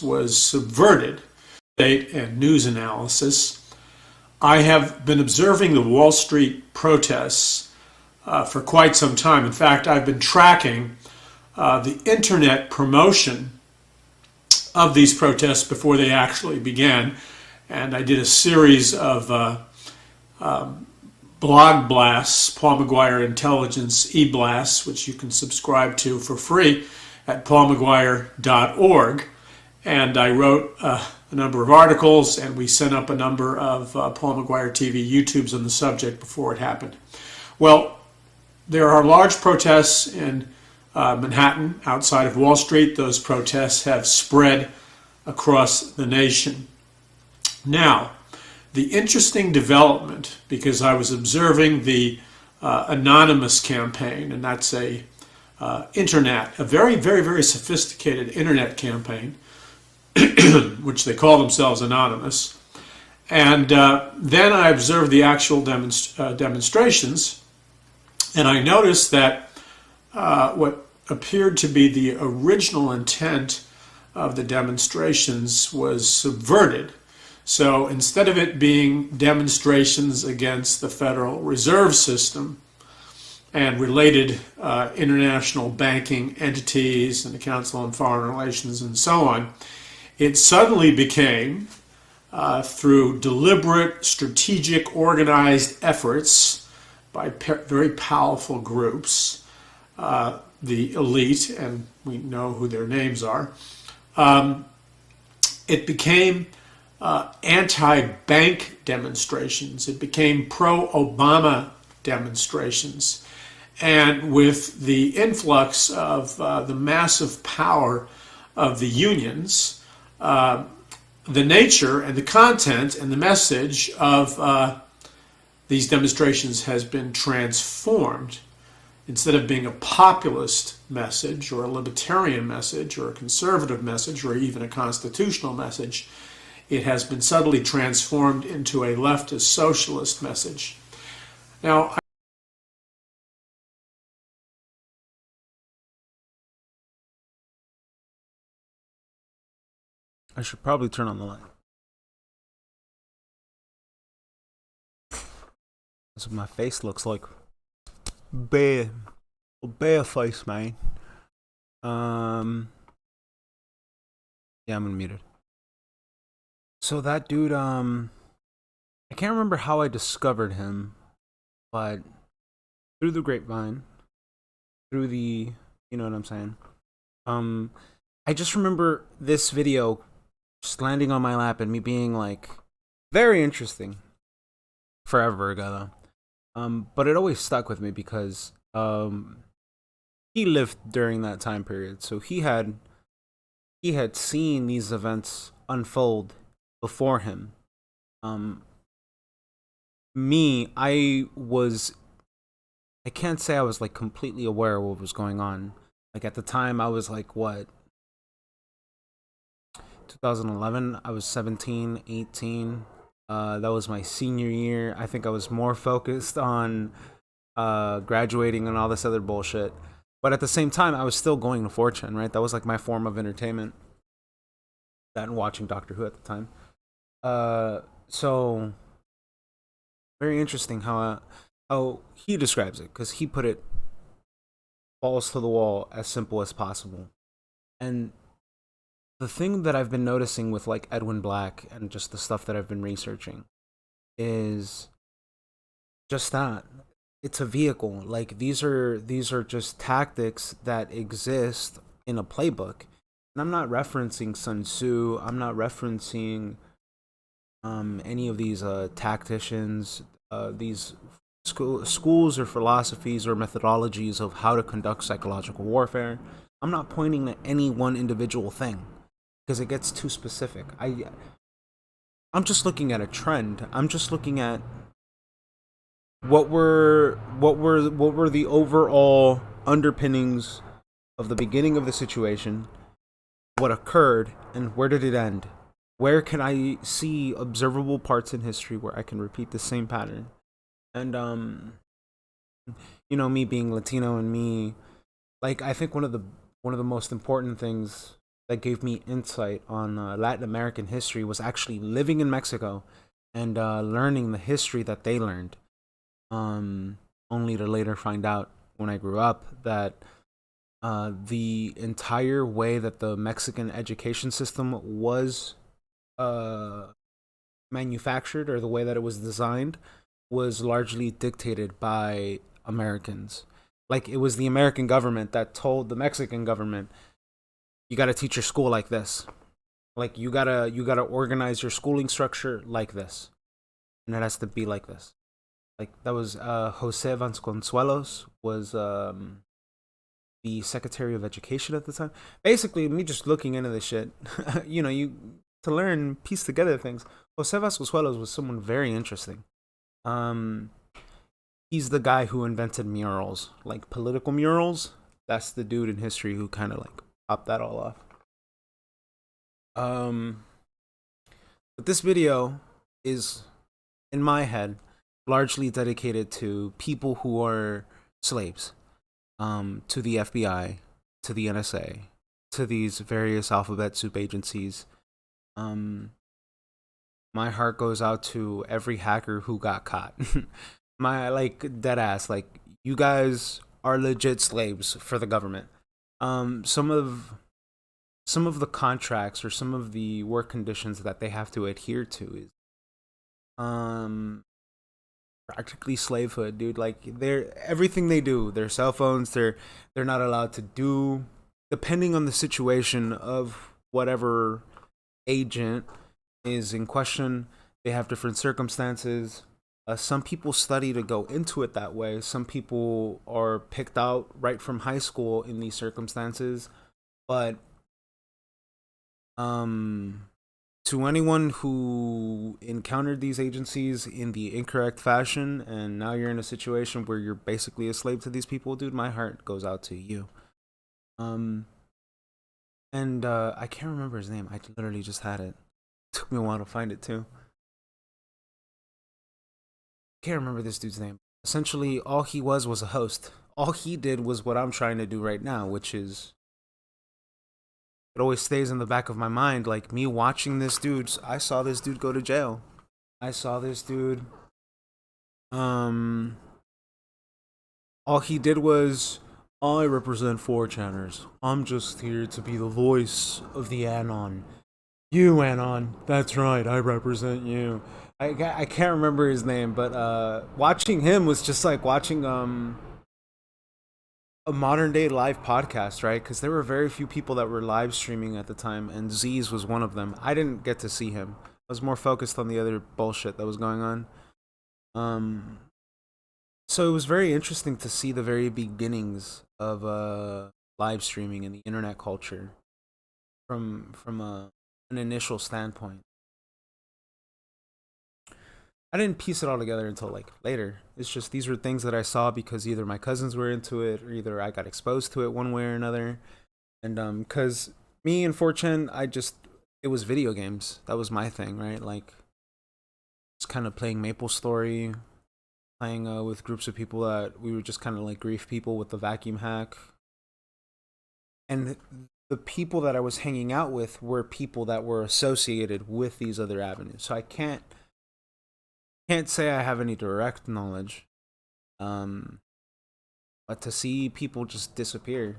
was subverted, debate and news analysis. I have been observing the Wall Street protests for quite some time. In fact, I've been tracking the internet promotion of these protests before they actually began. And I did a series of blog blasts, Paul McGuire Intelligence e-blasts, which you can subscribe to for free at paulmcguire.org. And I wrote a number of articles, and we sent up a number of Paul McGuire TV YouTubes on the subject before it happened. Well, there are large protests in Manhattan outside of Wall Street. Those protests have spread across the nation. Now, the interesting development, because I was observing the anonymous campaign, and that's a very, very, very sophisticated internet campaign, which they call themselves anonymous. And then I observed the actual demonstrations, and I noticed that what appeared to be the original intent of the demonstrations was subverted. So instead of it being demonstrations against the Federal Reserve System and related international banking entities and the Council on Foreign Relations and so on, it suddenly became, through deliberate, strategic, organized efforts by very powerful groups, the elite, and we know who their names are, it became anti-bank demonstrations. It became pro-Obama demonstrations. And with the influx of the massive power of the unions, the nature and the content and the message of these demonstrations has been transformed. Instead of being a populist message or a libertarian message or a conservative message or even a constitutional message, it has been subtly transformed into a leftist socialist message. Now, I should probably turn on the light. That's what my face looks like. Bare face, man. Yeah, I'm unmuted. So that dude, I can't remember how I discovered him, but through the grapevine, through the, you know what I'm saying? I just remember this video just landing on my lap and me being like, very interesting. Forever ago, though. But it always stuck with me because he lived during that time period, so he had seen these events unfold before him. I can't say I was like completely aware of what was going on. Like at the time, I was like, what? 2011, I was 17, 18. That was my senior year. I think I was more focused on graduating and all this other bullshit. But at the same time, I was still going to Fortune, right? That was like my form of entertainment. That and watching Doctor Who at the time. So very interesting how he describes it, because he put it balls to the wall, as simple as possible. And the thing that I've been noticing with like Edwin Black and just the stuff that I've been researching is just that. It's a vehicle. Like these are just tactics that exist in a playbook. And I'm not referencing Sun Tzu. I'm not referencing any of these tacticians, these schools or philosophies or methodologies of how to conduct psychological warfare. I'm not pointing at any one individual thing, because it gets too specific. I'm just looking at a trend. I'm just looking at what were the overall underpinnings of the beginning of the situation, what occurred, and where did it end? Where can I see observable parts in history where I can repeat the same pattern? And you know, me being Latino and me, like, I think one of the most important things that gave me insight on Latin American history was actually living in Mexico and learning the history that they learned. Only to later find out when I grew up that the entire way that the Mexican education system was uh, manufactured, or the way that it was designed, was largely dictated by Americans. Like, it was the American government that told the Mexican government, you got to teach your school like this. Like, you gotta organize your schooling structure like this, and it has to be like this. Like, that was Jose Vasconcelos was the Secretary of Education at the time. Basically, me just looking into this shit, you to learn, piece together things. Jose Vasconcelos was someone very interesting. Um, he's the guy who invented murals, like political murals. That's the dude in history who kind of like popped that all off. Um, but this video is, in my head, largely dedicated to people who are slaves, to the FBI, to the NSA, to these various alphabet soup agencies. Um, my heart goes out to every hacker who got caught. My, like, dead ass, like, you guys are legit slaves for the government. Some of the contracts or some of the work conditions that they have to adhere to is practically slavehood, dude. Like, they're everything they do, their cell phones, they're not allowed to do, depending on the situation of whatever agent is in question. They have different circumstances. Some people study to go into it that way. Some people are picked out right from high school in these circumstances. But to anyone who encountered these agencies in the incorrect fashion, and now you're in a situation where you're basically a slave to these people, dude, my heart goes out to you. And I can't remember his name. I literally just had it. Took me a while to find it too. Can't remember this dude's name. Essentially, all he was a host. All he did was what I'm trying to do right now, which is, it always stays in the back of my mind. Like, me watching this dude, I saw this dude go to jail. I saw this dude. All he did was, I represent 4chaners. I'm just here to be the voice of the Anon. You, Anon. That's right, I represent you. I can't remember his name, but watching him was just like watching a modern day live podcast, right? Because there were very few people that were live streaming at the time, and Z's was one of them. I didn't get to see him. I was more focused on the other bullshit that was going on. So it was very interesting to see the very beginnings of live streaming and the internet culture from an initial standpoint. I didn't piece it all together until like later. It's just, these were things that I saw because either my cousins were into it, or either I got exposed to it one way or another. And cuz me and 4chan, it was video games. That was my thing, right? Like, just kind of playing MapleStory, playing with groups of people that we were just kind of like grief people with the vacuum hack. And the people that I was hanging out with were people that were associated with these other avenues. So I can't say I have any direct knowledge. But to see people just disappear,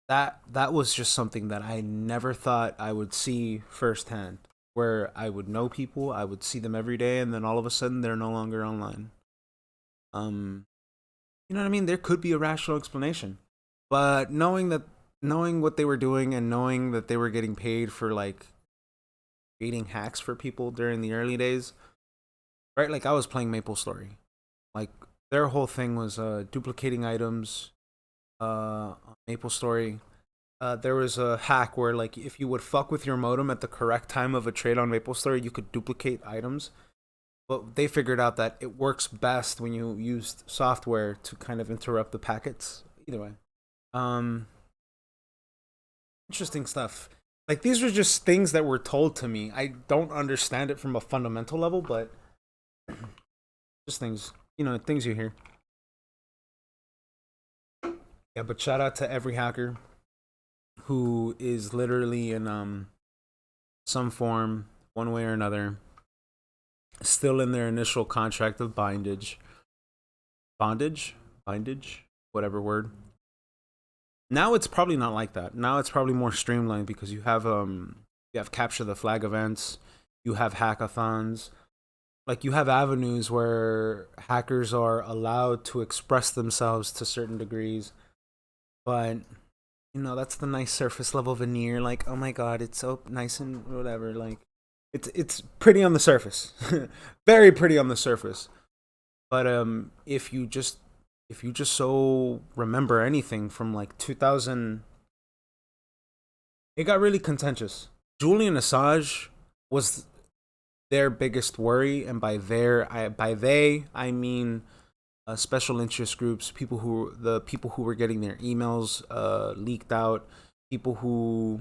that was just something that I never thought I would see firsthand. Where I would know people, I would see them every day, and then all of a sudden they're no longer online. You know what I mean? There could be a rational explanation, but knowing what they were doing, and knowing that they were getting paid for like creating hacks for people during the early days, right? Like, I was playing MapleStory. Like, their whole thing was duplicating items on MapleStory. There was a hack where, like, if you would fuck with your modem at the correct time of a trade on MapleStory, you could duplicate items. But they figured out that it works best when you use software to kind of interrupt the packets. Either way. Interesting stuff. Like, these were just things that were told to me. I don't understand it from a fundamental level, but just things, things you hear. Yeah, but shout out to every hacker who is literally in some form, one way or another, still in their initial contract of bondage, whatever word. Now it's probably not like that. Now it's probably more streamlined because you have capture the flag events, you have hackathons, like you have avenues where hackers are allowed to express themselves to certain degrees. But that's the nice surface level veneer. Like, oh my god, it's so nice and whatever. Like, it's pretty on the surface, very pretty on the surface. But if you just so remember anything from like 2000, it got really contentious. Julian Assange was their biggest worry, and by they I mean special interest groups, people who were getting their emails leaked out, people who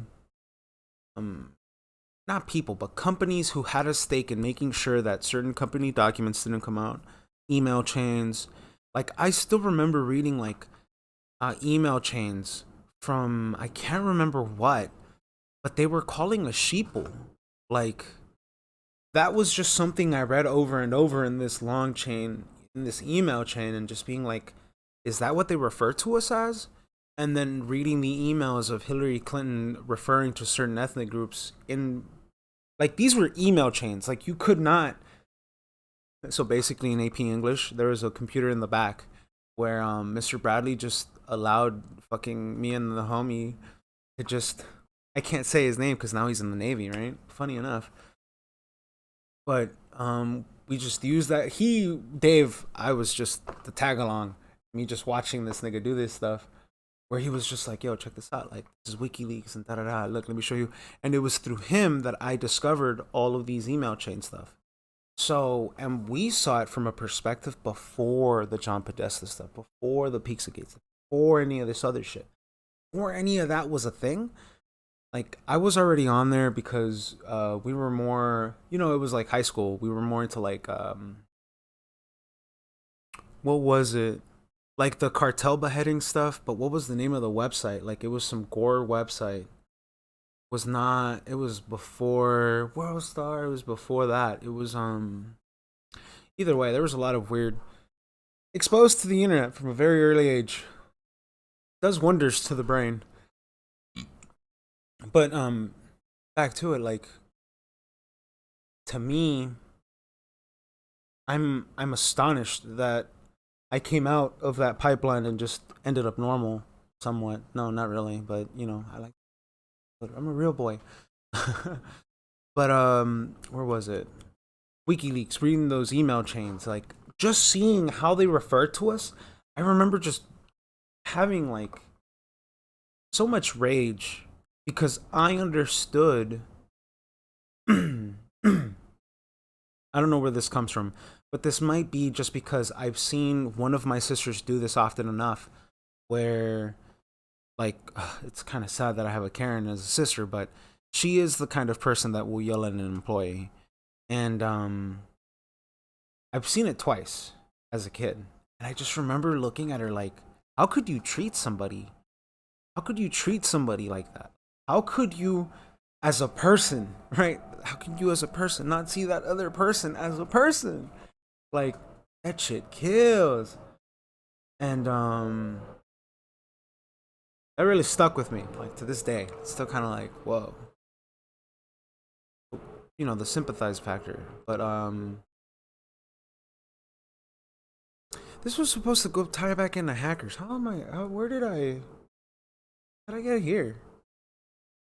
not people but companies who had a stake in making sure that certain company documents didn't come out, email chains. Like I still remember reading like email chains from I can't remember what, but they were calling a sheeple. Like that was just something I read over and over in this long chain, in this email chain, and just being like, is that what they refer to us as? And then reading the emails of Hillary Clinton referring to certain ethnic groups in, like, these were email chains. Like, you could not. So basically, in AP English, there was a computer in the back where Mr. Bradley just allowed fucking me and the homie to just. I can't say his name because now he's in the Navy, right? Funny enough. But we just used that. Dave, I was just the tag along. Me just watching this nigga do this stuff. Where he was just like, yo, check this out. Like, this is WikiLeaks and da-da-da. Look, let me show you. And it was through him that I discovered all of these email chain stuff. So, and we saw it from a perspective before the John Podesta stuff, before the Pizzagate stuff, before any of this other shit. Before any of that was a thing. Like, I was already on there because we were more, it was like high school. We were more into like, what was it? Like the cartel beheading stuff, but what was the name of the website? Like it was some gore website. Was not, it was before World Star, it was before that. It was either way, there was a lot of weird, exposed to the internet from a very early age. Does wonders to the brain. But back to it, like, to me, I'm astonished that I came out of that pipeline and just ended up normal somewhat. No, not really, but I like, I'm a real boy. But where was it? WikiLeaks, reading those email chains, like just seeing how they refer to us. I remember just having like so much rage because I understood. I don't know where this comes from, but this might be just because I've seen one of my sisters do this often enough where, like, it's kind of sad that I have a Karen as a sister, but she is the kind of person that will yell at an employee. And I've seen it twice as a kid. And I just remember looking at her like, how could you treat somebody? How could you treat somebody like that? How could you, as a person, right? How can you as a person not see that other person as a person? Like, that shit kills. And that really stuck with me. Like, to this day, it's still kind of like, whoa. The sympathize factor. But this was supposed to go tie back into hackers. Where did I get here?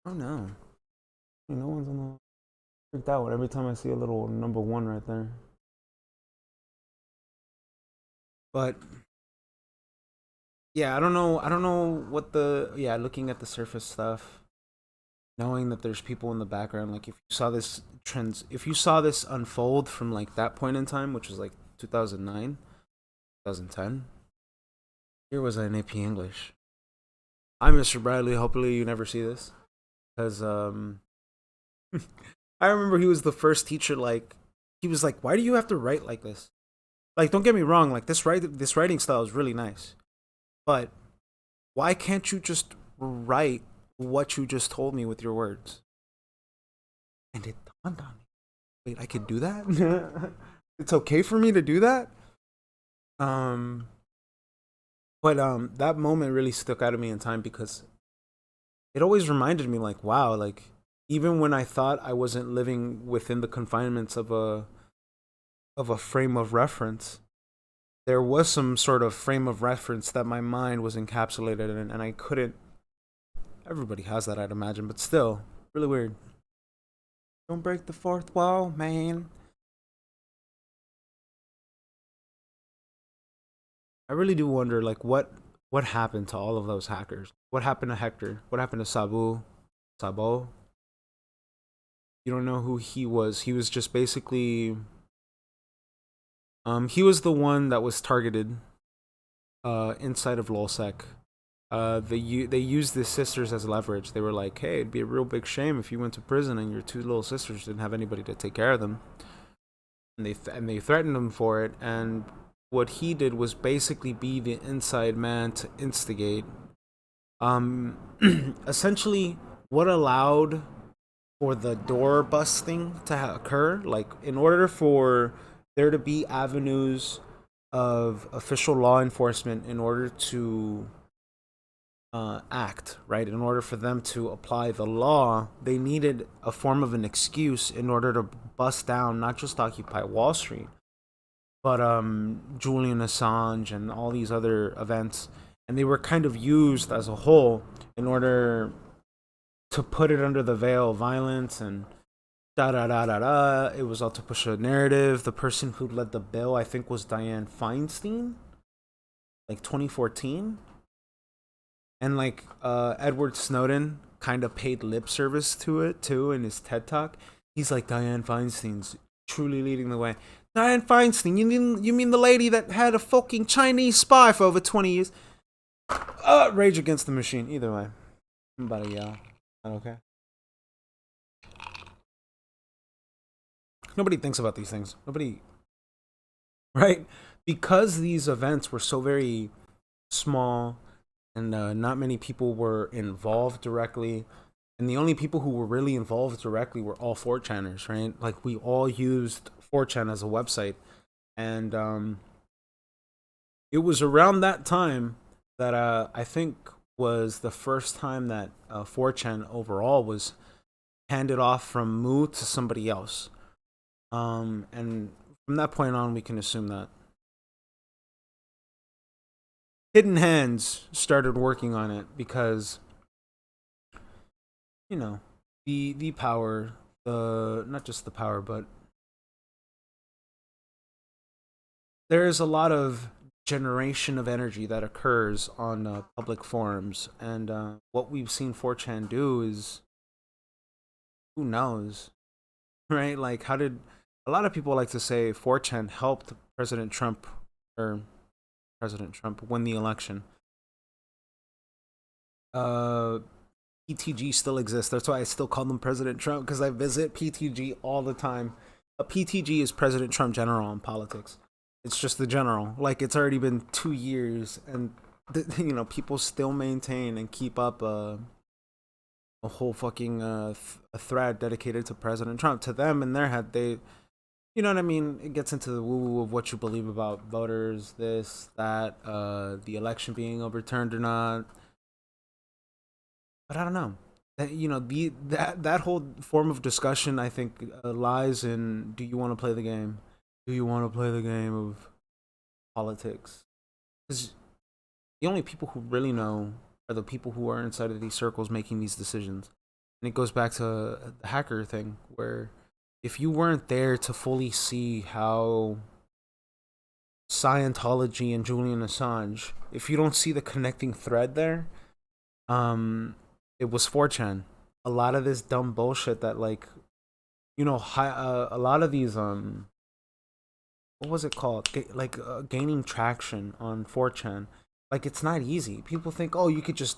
Oh no. No one's on the freaked out every time I see a little number 1 right there. But yeah, I don't know what looking at the surface stuff, knowing that there's people in the background, like if you saw this unfold from like that point in time, which was like 2009, 2010, here was an AP English. Hi, Mr. Bradley. Hopefully you never see this. Because I remember he was the first teacher, like, he was like, why do you have to write like this? Like, don't get me wrong, like, this writing style is really nice. But why can't you just write what you just told me with your words. And it dawned on me. Wait, I could do that? It's okay for me to do that? Um that moment really stuck out of me in time because it always reminded me like, wow, like even when I thought I wasn't living within the confinements of a frame of reference, there was some sort of frame of reference that my mind was encapsulated in, and I couldn't. Everybody has that, I'd imagine, but still, really weird. Don't break the fourth wall, man. I really do wonder, like, what happened to all of those hackers? What happened to Hector? What happened to Sabo? You don't know who he was. He was just basically, he was the one that was targeted, inside of LulzSec. They used the sisters as leverage. They were like, "Hey, it'd be a real big shame if you went to prison and your two little sisters didn't have anybody to take care of them." And they threatened him for it. And what he did was basically be the inside man to instigate. Um, Essentially, what allowed for the door busting to occur, like in order for there to be avenues of official law enforcement in order to act, right? In order for them to apply the law, they needed a form of an excuse in order to bust down not just Occupy Wall Street, but Julian Assange and all these other events. And they were kind of used as a whole in order to put it under the veil of violence and da da da da da. It was all to push a narrative. The person who led the bill, I think, was Dianne Feinstein, like 2014. And like Edward Snowden kind of paid lip service to it too in his TED talk. He's like, Dianne Feinstein's truly leading the way. Dianne Feinstein, you mean the lady that had a fucking Chinese spy for over 20 years? Rage Against the Machine. Either way, I'm about to yell. Okay. Nobody thinks about these things. Nobody, right? Because these events were so very small and not many people were involved directly. And the only people who were really involved directly were all 4chaners, right? Like we all used 4chan as a website. And it was around that time that I think was the first time that 4chan overall was handed off from Moo to somebody else. And from that point on, we can assume that Hidden Hands started working on it because, you know, the power, the not just the power, but there is a lot of generation of energy that occurs on public forums, and what we've seen 4chan do is, who knows, right? Like, how did a lot of people like to say 4chan helped President Trump or President Trump win the election? PTG still exists. That's why I still call them President Trump, because I visit PTG all the time. A PTG is President Trump General in politics. It's just the general. Like, it's already been 2 years, and people still maintain and keep up a whole fucking a thread dedicated to President Trump. To them, in their head, they, you know what I mean? It gets into the woo-woo of what you believe about voters, this, that, the election being overturned or not. But I don't know. That whole form of discussion, I think, lies in: do you want to play the game? Do you want to play the game of politics? Because the only people who really know are the people who are inside of these circles making these decisions. And it goes back to the hacker thing, where if you weren't there to fully see how Scientology and Julian Assange, if you don't see the connecting thread there, it was 4chan. A lot of this dumb bullshit that, like, a lot of these what was it called? Gaining traction on 4chan. Like, it's not easy. People think, oh, you could just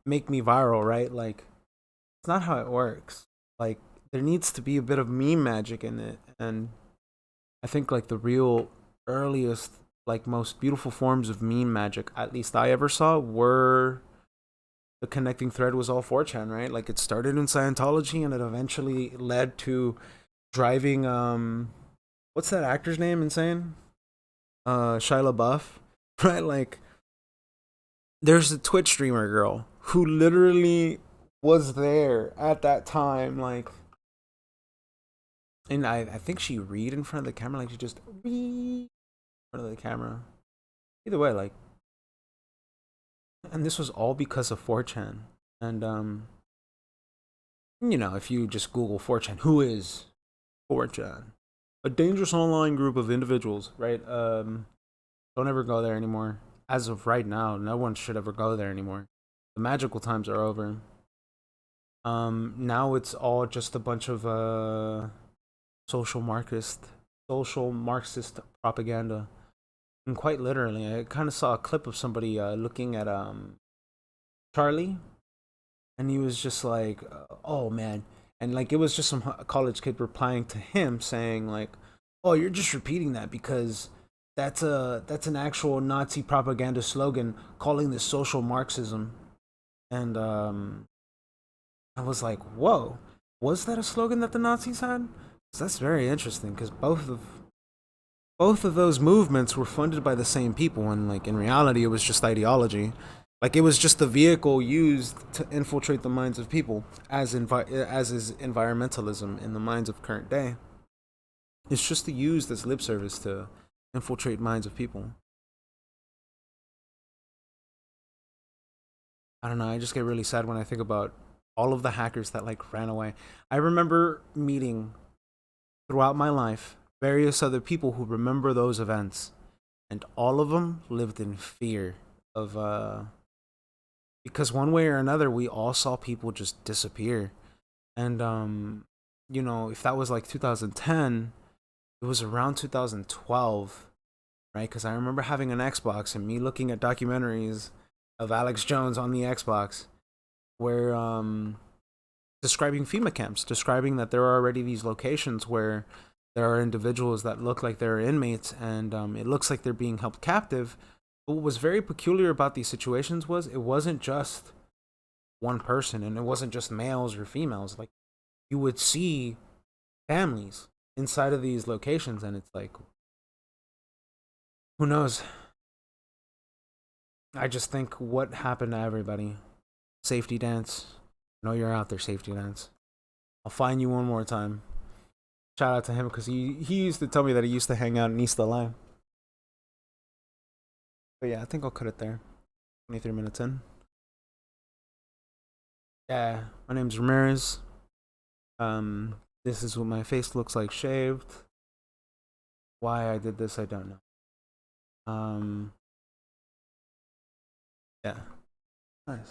make me viral, right? Like, it's not how it works. Like, there needs to be a bit of meme magic in it, and I think like the real earliest, like most beautiful forms of meme magic, at least I ever saw, were the connecting thread was all 4chan, right? Like it started in Scientology and it eventually led to driving what's that actor's name insane? Shia LaBeouf, right? Like there's a Twitch streamer girl who literally was there at that time, like, and I think she read in front of the camera, like she just read in front of the camera. Either way, like, and this was all because of 4chan. And you know, if you just Google 4chan, who is 4chan? A dangerous online group of individuals, right? Don't ever go there anymore. As of right now, no one should ever go there anymore. The magical times are over. Now it's all just a bunch of social Marxist propaganda. And quite literally, I kind of saw a clip of somebody looking at Charlie, and he was just like, "Oh man," and like it was just some college kid replying to him saying like, "Oh, you're just repeating that because that's an actual Nazi propaganda slogan calling this social Marxism," and I was like, "Whoa, was that a slogan that the Nazis had?" So that's very interesting because both of those movements were funded by the same people, and like in reality, it was just ideology. Like it was just the vehicle used to infiltrate the minds of people, as is environmentalism in the minds of current day. It's just used as lip service to infiltrate minds of people. I don't know. I just get really sad when I think about all of the hackers that like ran away. I remember meeting throughout my life various other people who remember those events, and all of them lived in fear of because one way or another we all saw people just disappear. And you know, if that was like 2010, it was around 2012, right? Because I remember having an Xbox and me looking at documentaries of Alex Jones on the Xbox where describing FEMA camps, describing that there are already these locations where there are individuals that look like they're inmates, and it looks like they're being held captive. But what was very peculiar about these situations was it wasn't just one person, and it wasn't just males or females. Like you would see families inside of these locations, and it's like, who knows? I just think what happened to everybody. Safety dance. Know you're out there, safety dance. I'll find you one more time. Shout out to him because he used to tell me that he used to hang out in East Line. But yeah, I think I'll cut it there. 23 minutes in. Yeah, my name's Ramirez. This is what my face looks like shaved. Why I did this, I don't know. Yeah. Nice.